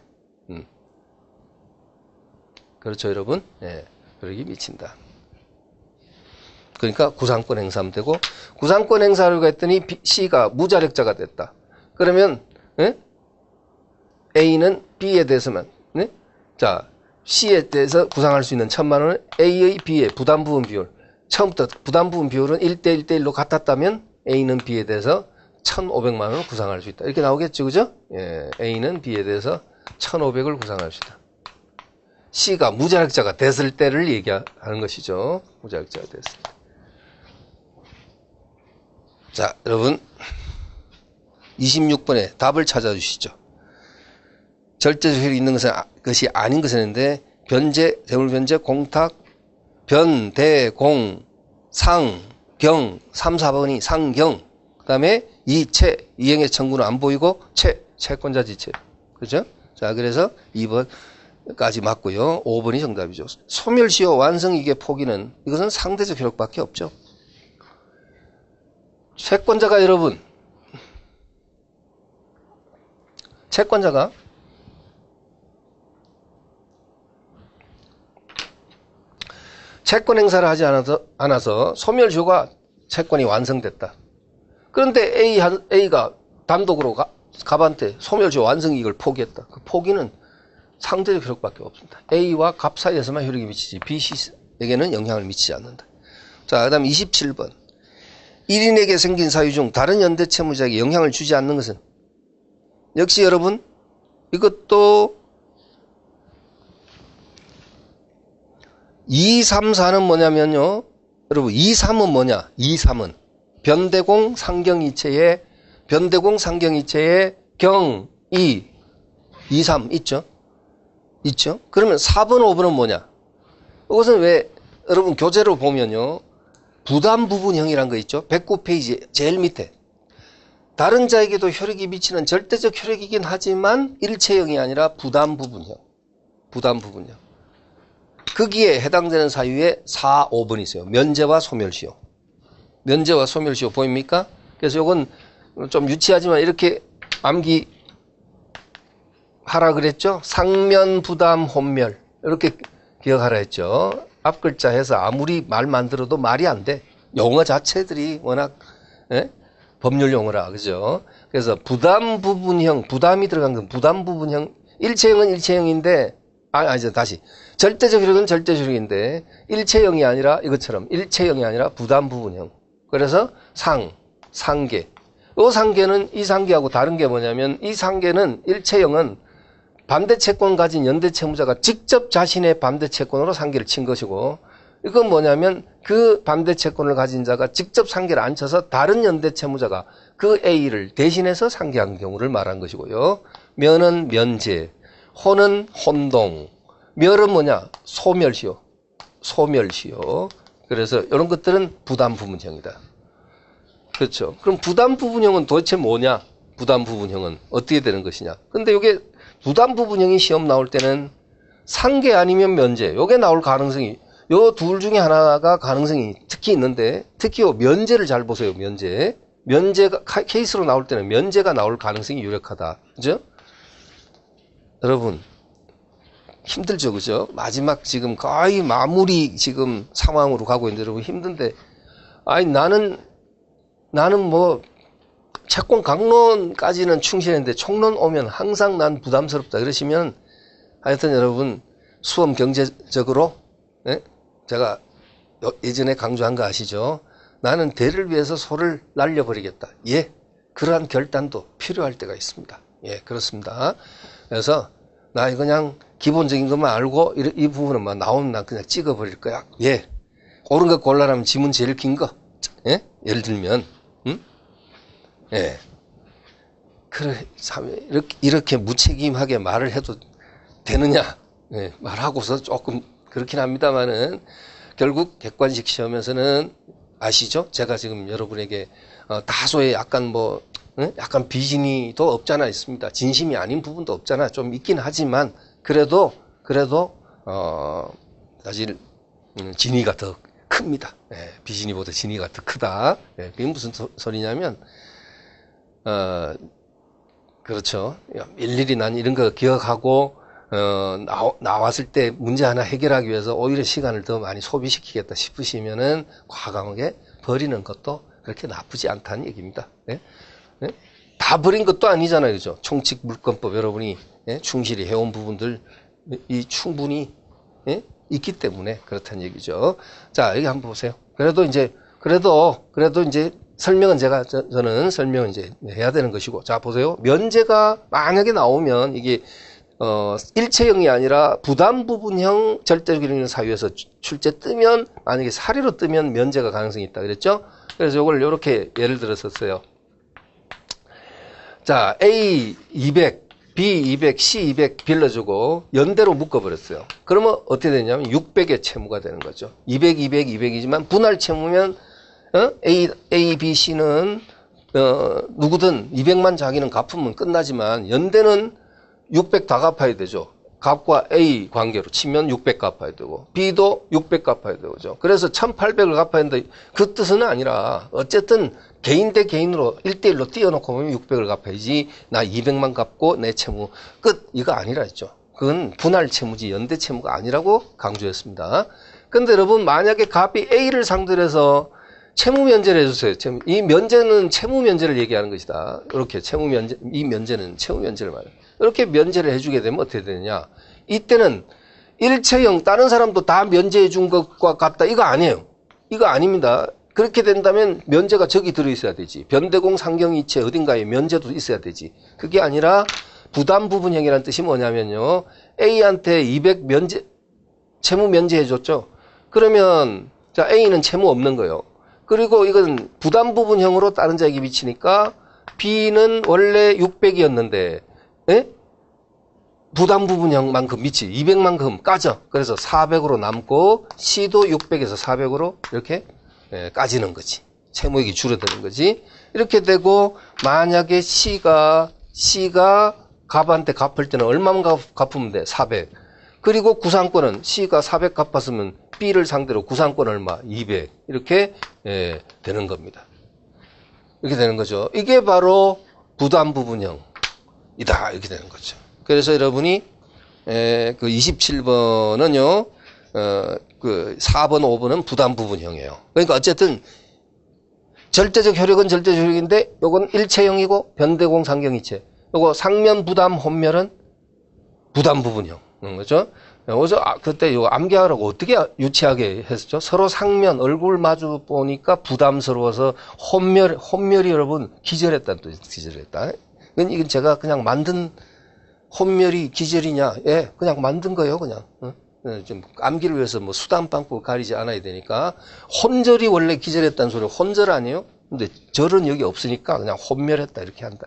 그렇죠, 여러분? 예, 효력이 미친다. 그러니까 구상권 행사하면 되고, 구상권 행사하려고 했더니 C가 무자력자가 됐다. 그러면 A는 B에 대해서만, 자, C에 대해서 구상할 수 있는 1,000만 원은 A의 B의 부담부분 비율. 처음부터 부담부분 비율은 1대 1대1로 같았다면 A는 B에 대해서 1,500만 원을 구상할 수 있다. 이렇게 나오겠죠, 그죠? 예, A는 B에 대해서 1,500을 구상할 수 있다. C가 무자력자가 됐을 때를 얘기하는 것이죠. 무자력자가 됐을 때. 자, 여러분 26번에 답을 찾아주시죠. 절대적 효력이 있는 것이 아닌 것은 있는데 변제, 대물변제, 공탁, 변, 대, 공, 상, 경, 3, 4번이 상경. 그 다음에 이채, 이행의 청구는 안 보이고 채권자 지체. 그죠? 자, 그래서 2번까지 맞고요. 5번이 정답이죠. 소멸시효 완성이익의 포기는 이것은 상대적 효력밖에 없죠. 채권자가 여러분, 채권자가 채권 행사를 하지 않아서 소멸시효가 채권이 완성됐다. 그런데 A가 단독으로 갑한테 소멸시효 완성이익을 포기했다. 그 포기는 상대적 효력밖에 없습니다. A와 갑 사이에서만 효력이 미치지 B, C에게는 영향을 미치지 않는다. 자, 그 다음 27번. 1인에게 생긴 사유 중 다른 연대 채무자에게 영향을 주지 않는 것은? 역시 여러분 이것도 2, 3, 4는 뭐냐면요. 여러분 2, 3은 뭐냐? 2, 3은 변대공 상경이체의 경, 2, 3 있죠? 있죠? 그러면 4번, 5번은 뭐냐? 이것은 왜 여러분 교재로 보면요. 부담 부분형이란 거 있죠? 109페이지 제일 밑에. 다른 자에게도 효력이 미치는 절대적 효력이긴 하지만 일체형이 아니라 부담 부분형. 거기에 해당되는 사유에 4, 5번이 있어요. 면제와 소멸시효. 면제와 소멸시효 보입니까? 그래서 이건 좀 유치하지만 이렇게 암기하라 그랬죠? 상면, 부담, 혼멸. 이렇게 기억하라 했죠. 앞 글자 해서 아무리 말만 들어도 말이 안 돼. 용어 자체들이 워낙 법률 용어라. 그죠? 그래서 부담 부분형, 부담이 들어간 건 부담 부분형. 일체형은 일체형인데 다시. 절대적 효력은 절대적 효력인데 일체형이 아니라 이것처럼 일체형이 아니라 부담 부분형. 그래서 상계. 이 상계는 이 상계하고 다른 게 뭐냐면 이 상계는 일체형은 반대 채권 가진 연대 채무자가 직접 자신의 반대 채권으로 상계를 친 것이고 이건 뭐냐면 그 반대 채권을 가진 자가 직접 상계를 안 쳐서 다른 연대 채무자가 그 A를 대신해서 상계한 경우를 말한 것이고요. 면은 면제, 혼은 혼동, 멸은 뭐냐? 소멸시효. 그래서 이런 것들은 부담 부분형이다. 그렇죠. 그럼 부담부분형은 도대체 뭐냐? 부담부분형은 어떻게 되는 것이냐? 근데 이게 부담부분형이 시험 나올 때는 상계 아니면 면제, 요게 나올 가능성이, 요 둘 중에 하나가 가능성이 특히 있는데, 특히 요 면제를 잘 보세요, 면제. 면제가, 케이스로 나올 때는 면제가 나올 가능성이 유력하다. 그죠? 여러분, 힘들죠, 그죠? 마지막 지금 거의 마무리 지금 상황으로 가고 있는데, 여러분 힘든데, 아니, 나는 뭐, 채권 강론까지는 충실했는데, 총론 오면 항상 난 부담스럽다. 그러시면, 하여튼 여러분, 수험 경제적으로, 예? 제가 예전에 강조한 거 아시죠? 나는 대를 위해서 소를 날려버리겠다. 예, 그러한 결단도 필요할 때가 있습니다. 예, 그렇습니다. 그래서 나 그냥 기본적인 것만 알고 이 부분은 나오면 난 그냥 찍어버릴 거야. 예, 옳은 거 골라라면 지문 제일 긴 거. 예? 예를 들면, 예, 그래, 이렇게 무책임하게 말을 해도 되느냐? 예, 말하고서 조금 그렇긴 합니다만은 결국 객관식 시험에서는 아시죠? 제가 지금 여러분에게 다소의 약간 약간 비진이도 없잖아 있습니다. 진심이 아닌 부분도 없잖아. 좀 있긴 하지만 그래도 사실 진위가 더 큽니다. 예, 비진이보다 진위가 더 크다. 예, 그게 무슨 소리냐면 그렇죠. 일일이 난 이런 거 기억하고 나왔을 때 문제 하나 해결하기 위해서 오히려 시간을 더 많이 소비시키겠다 싶으시면은 과감하게 버리는 것도 그렇게 나쁘지 않다는 얘기입니다. 예? 예? 다 버린 것도 아니잖아요. 그죠? 총칙 물권법 여러분이 충실히 해온 부분들 충분히 있기 때문에 그렇다는 얘기죠. 자, 여기 한번 보세요. 그래도 이제 설명은 저는 설명은 이제 해야 되는 것이고. 자, 보세요. 면제가 만약에 나오면 이게 일체형이 아니라 부담부분형 절대적인 사유에서 출제 뜨면, 만약에 사례로 뜨면 면제가 가능성이 있다 그랬죠? 그래서 이걸 이렇게 예를 들었었어요. 자, A 200, B 200, C 200 빌려주고 연대로 묶어버렸어요. 그러면 어떻게 되냐면 600의 채무가 되는 거죠. 200, 200, 200이지만 분할 채무면 A, B, C는 누구든 200만 자기는 갚으면 끝나지만 연대는 600 다 갚아야 되죠. 값과 A 관계로 치면 600 갚아야 되고 B도 600 갚아야 되죠. 그래서 1800을 갚아야 된다. 그 뜻은 아니라 어쨌든 개인 대 개인으로 1대1로 띄워놓고 보면 600을 갚아야지 나 200만 갚고 내 채무 끝 이거 아니라 했죠. 그건 분할 채무지 연대 채무가 아니라고 강조했습니다. 근데 여러분 만약에 값이 A를 상대로 해서 채무 면제를 해주세요. 이 면제는 채무 면제를 얘기하는 것이다. 이렇게 채무 면제, 이 면제는 채무 면제를 말해요. 이렇게 면제를 해주게 되면 어떻게 되느냐. 이때는 일체형 다른 사람도 다 면제해 준 것과 같다. 이거 아니에요. 이거 아닙니다. 그렇게 된다면 면제가 저기 들어있어야 되지. 변대공 상경이체 어딘가에 면제도 있어야 되지. 그게 아니라 부담부분형이라는 뜻이 뭐냐면요. A한테 200 면제, 채무 면제해 줬죠. 그러면 자 A는 채무 없는 거예요. 그리고 이건 부담부분형으로 다른 자에게 미치니까 B는 원래 600이었는데 부담부분형만큼 미치 200만큼 까져. 그래서 400으로 남고 C도 600에서 400으로 이렇게 까지는 거지. 채무액이 줄어드는 거지. 이렇게 되고 만약에 C가 갑한테 갚을 때는 얼마만 갚으면 돼? 400. 그리고 구상권은 C가 400 갚았으면 B를 상대로 구상권 얼마? 200. 이렇게 되는 겁니다. 이렇게 되는 거죠. 이게 바로 부담부분형이다. 이렇게 되는 거죠. 그래서 여러분이 그 27번은요. 그 4번, 5번은 부담부분형이에요. 그러니까 어쨌든 절대적 효력은 절대적 효력인데 요건 일체형이고 변대공 상경이체. 요거 상면 부담 혼멸은 부담부분형. 그렇죠? 그래서 그때 요 암기하라고 어떻게 유치하게 했었죠? 서로 상면 얼굴 마주 보니까 부담스러워서 혼멸이 여러분 기절했다는 뜻, 기절했다. 이건 제가 그냥 만든 혼멸이 기절이냐? 예, 그냥 만든 거예요, 그냥. 좀 암기를 위해서 뭐 수단방법을 가리지 않아야 되니까 혼절이 원래 기절했다는 소리 혼절 아니에요? 근데 절은 여기 없으니까 그냥 혼멸했다 이렇게 한다.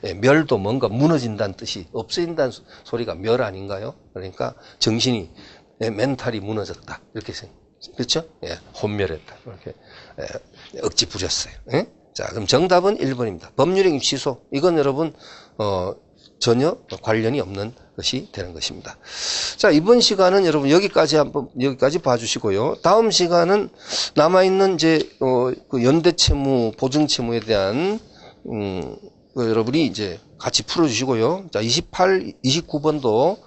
예, 멸도 뭔가 무너진다는 뜻이 없어진다는 소리가 멸 아닌가요? 그러니까 정신이 멘탈이 무너졌다 이렇게 그렇죠? 예, 혼멸했다. 이렇게 억지 부렸어요. 예? 자, 그럼 정답은 1번입니다. 법률행위 취소. 이건 여러분 전혀 관련이 없는 것이 되는 것입니다. 자, 이번 시간은 여러분 여기까지 봐주시고요. 다음 시간은 남아있는 이제 그 연대채무, 보증채무에 대한 여러분이 이제 같이 풀어주시고요. 자, 28, 29번도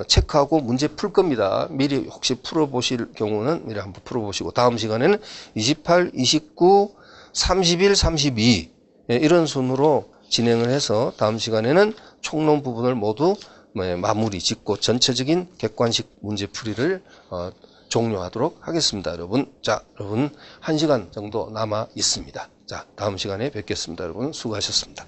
체크하고 문제 풀 겁니다. 미리 혹시 풀어보실 경우는 미리 한번 풀어보시고, 다음 시간에는 28, 29, 31, 32 이런 순으로 진행을 해서 다음 시간에는 총론 부분을 모두 마무리 짓고 전체적인 객관식 문제 풀이를 종료하도록 하겠습니다. 여러분. 자, 여러분 1시간 정도 남아 있습니다. 자, 다음 시간에 뵙겠습니다. 여러분 수고하셨습니다.